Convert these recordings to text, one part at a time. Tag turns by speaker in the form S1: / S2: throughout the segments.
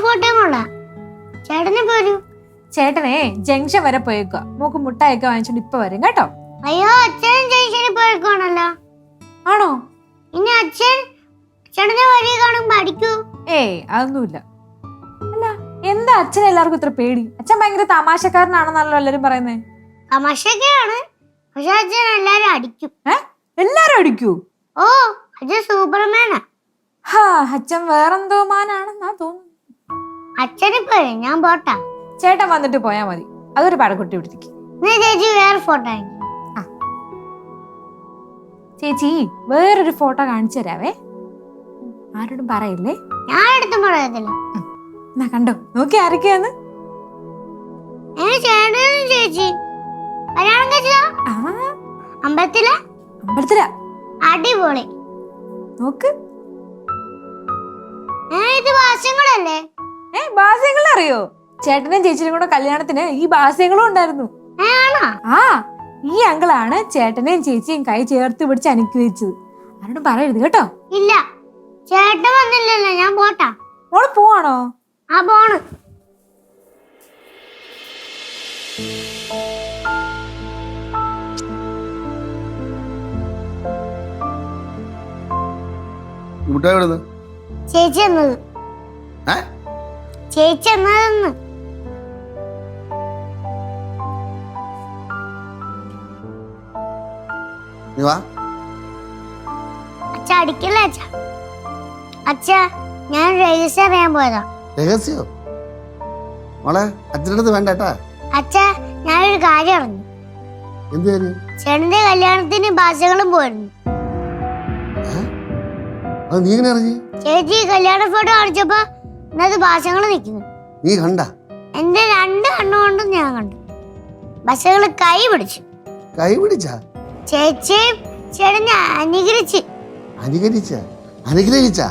S1: ഫോട്ടോയും കൊള്ളാം. ചേട്ടനെ പോരൂ.
S2: ചേട്ടനെ ജംഗ്ഷൻ വരെ പോയേക്കുക. മോക്ക് മുട്ടായൊക്കെ വാങ്ങിച്ചോണ്ട് ഇപ്പൊ വരും കേട്ടോ.
S1: അയ്യോ, അച്ഛൻ ജംഗ്ഷനിൽ പോയേക്കാണല്ലോ.
S2: ആണോ?
S1: ഇനി അച്ഛൻ ചേട്ടനെ വഴി കാണുമ്പോ അടിക്കൂ?
S2: ഏയ് അതൊന്നുമില്ല. അല്ല, എന്താ അച്ഛൻ എല്ലാവർക്കും ഇത്ര പേടി? അച്ഛൻ ഭയങ്കര തമാശക്കാരനാണെന്നാണല്ലോ എല്ലാരും പറയുന്നേ.
S1: തമാശയൊക്കെയാണ്, പക്ഷെ അച്ഛൻ എല്ലാരും അടിക്കും.
S2: എല്ലാരും അടിക്കൂ?
S1: ഓ, അച്ഛൻ സൂപ്പർമാനാ.
S2: ഹാ, അച്ഛൻ വേറെന്തോ മാനാണെന്നാ തോന്നുന്നു.
S1: അച്ഛനിപ്പോ ഞാൻ പോട്ടാ.
S2: ചേട്ടൻ വന്നിട്ട് പോയാ മതി. അതൊരു പടക്കുട്ടി പിടിക്ക്.
S1: ചേച്ചി വേറെ ഫോട്ടോ.
S2: ചേച്ചി വേറൊരു ഫോട്ടോ കാണിച്ചു തരാവേ. ആരോടും പറയില്ലേ?
S1: ഞാൻ എടുത്തും പറയത്തില്ല.
S2: എന്നാ കണ്ടോ, നോക്കി ആരൊക്കെയാന്ന്.
S1: ചേട്ടനും ചേച്ചി കല്യാണം കഴിച്ചതാ? അമ്പലത്തിലാ?
S2: അമ്പലത്തിലാ.
S1: അടിപൊളി.
S2: നോക്ക്.
S1: ഇത് ഭാസ്യങ്ങളല്ലേ?
S2: ഭാസ്യങ്ങൾ അറിയോ? ചേട്ടനും ചേച്ചിയും കൂടെ കല്യാണത്തിന് ഈ ഭാസ്യങ്ങളും ഉണ്ടായിരുന്നു. ആ, ഈ അങ്കിളാണ് ചേട്ടനെയും ചേച്ചിയും കൈ ചേർത്ത് പിടിച്ച് അനുഗ്രഹിച്ചത്. ആരോടും പറയരുത് കേട്ടോ.
S1: ഇല്ല, ചേട്ടൻ വന്നില്ലല്ലോ, ഞാൻ പോട്ടാ.
S2: മോള് പോവാണോ?
S1: ആ, പോണ്. ചേച്ചി എന്നത് ചേച്ചി എന്നതെന്ന്. അച്ഛ അടിക്കല്ലേ അച്ഛ. അച്ഛ, ഞാൻ രഹസ്യം അറിയാൻ പോയതാ.
S3: രഹസ്യോ മോളെ? അച്ഛനടുത്ത് വേണ്ടട്ടാ.
S1: അച്ഛ, ഞാനൊരു കാര്യം അറിഞ്ഞു.
S3: എന്ത് കാര്യം?
S1: ചേട്ടന്റെ കല്യാണത്തിന് ഭാഷകളും പോയിരുന്നു.
S3: അത് നീ എങ്ങനെ അറിഞ്ഞു?
S1: ചേച്ചി കല്യാണ ഫോട്ടോ കാണിച്ചപ്പോ ഇന്നത് ഭാഷകൾ നിൽക്കുന്നു.
S3: നീ കണ്ട?
S1: എന്റെ 2 കണ്ണുകൊണ്ടും ഞാൻ കണ്ടു. ഭാഷകള് കൈ പിടിച്ചു.
S3: കൈ പിടിച്ച?
S1: ചേച്ചിയും ചേട്ടനെ അനുഗ്രഹിച്ച്.
S3: അനുഗ്രഹിച്ച?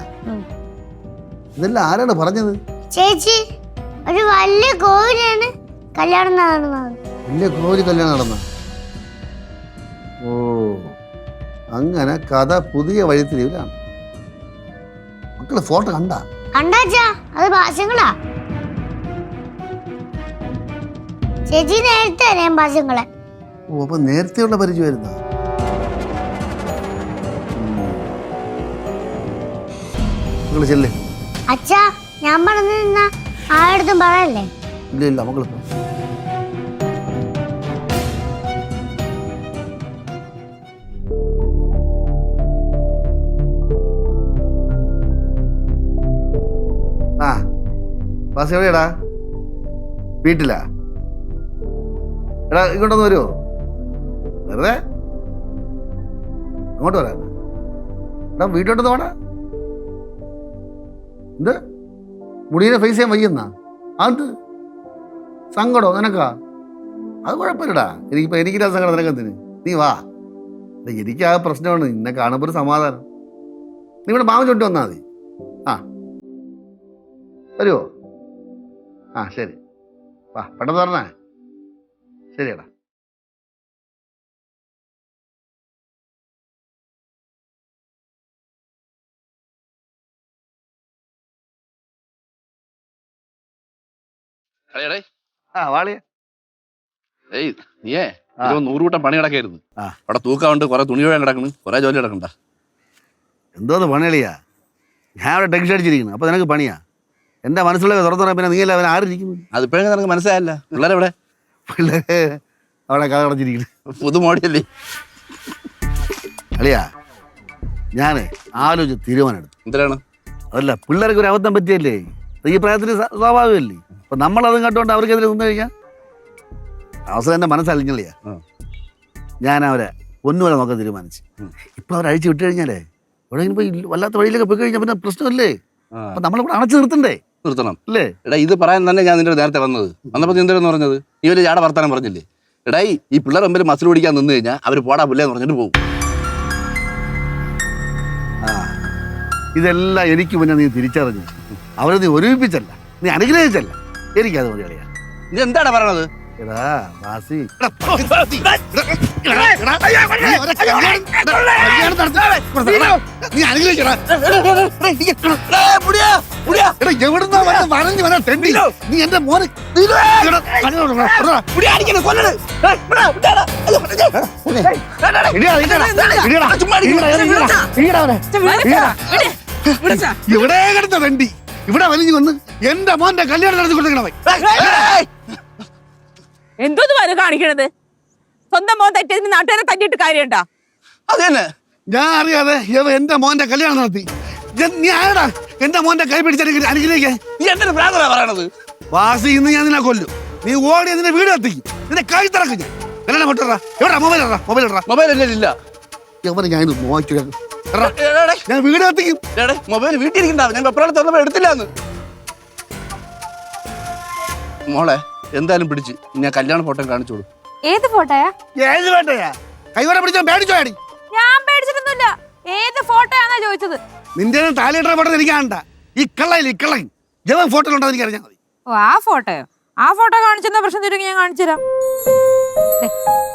S3: ഇതെല്ലാം ആരാണ് പറഞ്ഞത്?
S1: ചേച്ചി, ഒരു വലിയ കോവിലാണ് കല്യാണം നടന്നത്.
S3: വലിയ കോവില് കല്യാണം നടന്ന? ഓ, അങ്ങനെ കഥ പുതിയ വഴിത്തിരിവിലാണ്. മക്കള് ഫോട്ടോ
S1: കണ്ടാച്ചാ? അത് ഭാഷങ്ങളാ. ചേച്ചി നേരത്തെ അറിയാം ഭാഷങ്ങളെ.
S3: ഓ, അപ്പൊ നേരത്തെയുള്ള പരിചയമായിരുന്ന? മക്കള് ചെല്ലേ.
S1: അച്ഛാ, ഞാൻ പറഞ്ഞു നിന്നാ ആരടുത്തും പറയല്ലേ?
S3: ഇല്ല ഇല്ല, മക്കള് പോ. ആ, ബാസ് എവിടെയാടാ? വീട്ടിലാ? എടാ, ഇങ്ങോട്ടൊന്ന് വരുമോ? വെറുതെ അങ്ങോട്ട് വരാ. എടാ, വീട്ടോട്ടൊന്ന് വേടാ. എന്ത് മുടീനെ ഫേസ് ചെയ്യാൻ വയ്യെന്നാ? അത് സങ്കടോ നിനക്കാ? അത് കുഴപ്പമില്ലടാ. എനിക്കില്ല സങ്കടം, നിനക്കെന്തിന്? നീ വാ. എനിക്ക് ആ പ്രശ്നമാണ്. നിന്നെ കാണുമ്പോൾ ഒരു സമാധാനം. നീ ഇവിടെ മാവ് ചൊട്ടി വന്നാൽ മതി. ആ, വരുമോ? ആ, ശരി. വാ, പെട്ടെന്ന് പറഞ്ഞേ. ശരിയടാ. ആ, വാളിയ.
S4: ഏയ്, നീയേ 100 കൂട്ടം പണി കിടക്കായിരുന്നു. അവിടെ തൂക്കാണ്ട് കുറെ തുണി കിടക്കുന്നു, കുറെ ജോലി കിടക്കണ്ട.
S3: എന്തോന്ന് പണികളിയാ? ഞാൻ അവിടെ ടെൻഷൻ അടിച്ചിരിക്കുന്നു. അപ്പൊ നിനക്ക് പണിയാ? എന്റെ മനസ്സിലുള്ള തുറന്നു പറയാൻ പിന്നെ നീ അല്ല അവൻ ആരിയിരിക്കുന്നു?
S4: അതിപ്പോഴും നിനക്ക് മനസ്സിലായല്ല. പിള്ളേരെവിടെ?
S3: പിള്ളേര് അവിടെ കടച്ചിരിക്കുന്നു.
S4: പുതുമോടിയല്ലേ
S3: അളിയാ? ഞാന് ആലോചിച്ച് തീരുമാനം എടുത്തു.
S4: എന്തിനാണ്?
S3: അതല്ല, പിള്ളേർക്ക് ഒരു അബദ്ധം പറ്റിയല്ലേ? ഈ പ്രായത്തിന് സ്വാഭാവികമല്ലേ? അപ്പൊ നമ്മളതും കണ്ടുകൊണ്ട് അവർക്കെതിരെ നിന്ന് കഴിഞ്ഞാൽ അവസരം എന്റെ മനസ്സലിഞ്ഞളിയാ. ഞാൻ അവരെ ഒന്നുപോലെ നോക്കാൻ തീരുമാനിച്ചു. ഇപ്പൊ അവർ അഴിച്ചു വിട്ടു കഴിഞ്ഞാലേ എവിടെയെങ്കിലും പോയി വല്ലാത്ത വഴിയിലൊക്കെ പോയി കഴിഞ്ഞാൽ പിന്നെ പ്രശ്നമല്ലേ? അപ്പൊ നമ്മളിവിടെ അടച്ചു
S4: നിർത്തണം അല്ലേ? എടാ, ഇത് പറയാൻ തന്നെ ഞാൻ നിന്റെ നേരത്തെ വന്നത്. വന്നപ്പോൾ നീ എന്താണെന്ന് പറഞ്ഞത്? നീ ഒരു ചാട വർത്താനം പറഞ്ഞില്ലേ? എടാ, ഈ പിള്ളേർ മുമ്പിൽ മസിൽ പിടിക്കാൻ നിന്ന് കഴിഞ്ഞാൽ അവർ പോടാ പുല്ലേന്ന് പറഞ്ഞിട്ട് പോകും.
S3: ഇതെല്ലാം എനിക്ക് മുന്നേ നീ തിരിച്ചറിഞ്ഞു. അവരെ നീ ഒരുമിപ്പിച്ചല്ല, നീ അനുഗ്രഹിച്ചല്ല. എനിക്കത് മതി അളിയാ.
S4: നീ എന്താണ് പറയണത്?
S3: എടാ വാസി, നീ അനുഗ്രഹിച്ചടാ. എടാ എവിടുന്നാ വന്ന് വരഞ്ഞു വരാൻ തെണ്ടി നീ എന്റെ മോനെ ഇവിടെ കിടന്ന തെണ്ടി ഇവിടെ വലിഞ്ഞു വന്ന് എന്റെ മോന്റെ കല്യാണം നടത്തി കൊടുക്കണവൻ
S5: എന്തോന്ന് വരെ കാണിക്കണത്? സ്വന്തം മോൻ തെറ്റിയതിന് നാട്ടുകാരെ തല്ലിയിട്ട് കാര്യമുണ്ടാ?
S4: അതന്നെ
S3: ഞാൻ അറിയാതെ ഇവ എന്റെ മോന്റെ കല്യാണം നടത്തി നീ ആരടാ എന്റെ മോന്റെ കൈ പിടിച്ച് അനുഗ്രഹിക്കാൻ?
S4: നീ എന്തൊരു ഭ്രാന്തനാ പറയണത്?
S3: വാസി ഇന്ന് ഞാൻ നിന്നെ കൊല്ലും. നീ ഓടി നിന്റെ വീട് എത്തിക്കും. നിന്റെ കൈ തിറക്കും ഞാൻ. കല്യാണം കൊണ്ടുവരാ. എവിടാ മൊബൈൽ ഇടാ, മൊബൈൽ ഇടാ.
S4: മൊബൈൽ എന്റെ ഇല്ല.
S3: എവനെ ഞാൻ ഇത് നോക്കി ഞാൻ വീട് എത്തിക്കും.
S4: മൊബൈൽ വീട്ടിലിരിക്കണ്ടാവും. ഞാൻ വെപ്രാളത്തിൽ തുറന്നപ്പോ എടുത്തില്ലാന്ന്. മോളെ എന്തായാലും പിടിച്ച് ഞാൻ കല്യാണ ഫോട്ടോ കാണിച്ചു കൊടുക്കും.
S2: ഏത് ഫോട്ടോയാ?
S3: ഏത് വേണ്ടയാ കൈവരെ പിടിച്ചാൽ പേടിച്ചോടി.
S2: ഞാൻ പേടിച്ചിട്ടൊന്നുമില്ല. ഏത് ഫോട്ടോയാന്നാ ചോദിച്ചത്?
S3: നിന്റെ താലിയിട്ട ഫോട്ടോ എനിക്ക് കാണണ്ട. ഈ കള്ളയിൽ ജവൻ ഫോട്ടോ ഉണ്ടോ എനിക്ക് അറിഞ്ഞാൽ മതി.
S2: ഓ ആ ഫോട്ടോയോ? ആ ഫോട്ടോ കാണിച്ചെന്ന പ്രശ്നം തരുമെങ്കിൽ ഞാൻ കാണിച്ചു തരാം.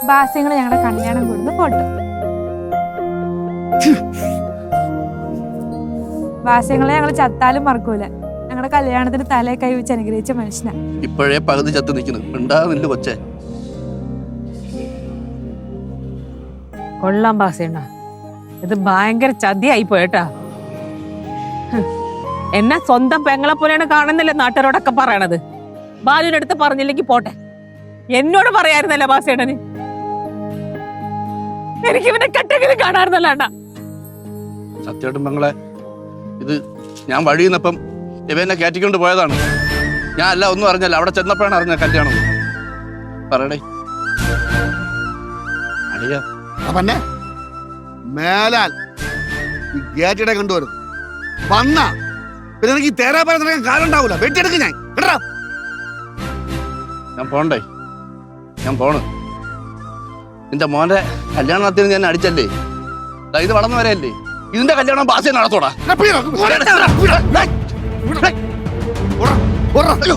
S2: ബാസ്യങ്ങൾ ഞങ്ങളുടെ കല്യാണം കൂടുന്ന ഫോട്ടോ. ബാസ്യങ്ങളെ ഞങ്ങൾ ചത്താലും മറക്കൂല. ഞങ്ങളുടെ കല്യാണത്തിന് തലേ കൈ വെച്ച് അനുഗ്രഹിച്ച മനുഷ്യനാ.
S4: ഇപ്പോഴേ പകുതി ചത്ത് നിൽക്കുന്നു. ഉണ്ടാകുന്നില്ല കൊച്ചേ.
S5: കൊള്ളാം ബാസേണ്ണ, ഇത് ഭയങ്കര ചതിയായി പോയേട്ടാ. എന്നെ സ്വന്തം പെങ്ങളെ പോലെയാണ് കാണുന്നില്ല നാട്ടുകാരോടൊക്കെ പറയണത്. ബാലുവിനടുത്ത് പറഞ്ഞില്ലെങ്കിൽ പോട്ടെ, എന്നോട് പറയായിരുന്നല്ലോ ബാസേണ്ണന്. എനിക്ക് ഇവനെ കെട്ടെങ്കിലും കാണാറുന്നല്ല അണ്ണ.
S4: സത്യമായിട്ടും പെങ്ങളെ, ഇത് ഞാൻ വഴിയുന്നപ്പം ഇവനെ കയറ്റിക്കൊണ്ട് പോയതാണ്. ഞാൻ അല്ല ഒന്നും അറിഞ്ഞല്ല. അവിടെ ചെന്നപ്പോഴാണ് അറിഞ്ഞ കല്യാണം. പറയടേ അടിയാ.
S3: പിന്നെ മേലാൽ ഈ ഗേറ്റിടെ കൊണ്ടുവരും വന്ന പിന്നെ എനിക്ക് തേരാപ്പാരം നടക്കാൻ കാലം ഉണ്ടാവൂല. വെട്ടിയെടുക്കും ഞാൻ കേട്ടാ.
S4: ഞാൻ പോണ്ടേ? ഞാൻ പോണ്. നിന്റെ മോന്റെ കല്യാണത്തിന് ഞാൻ അടിച്ചല്ലേ? ഇത് വളർന്നു വരെയല്ലേ? ഇതിന്റെ കല്യാണം ബാസ നടത്തോടാ.
S3: അയ്യോ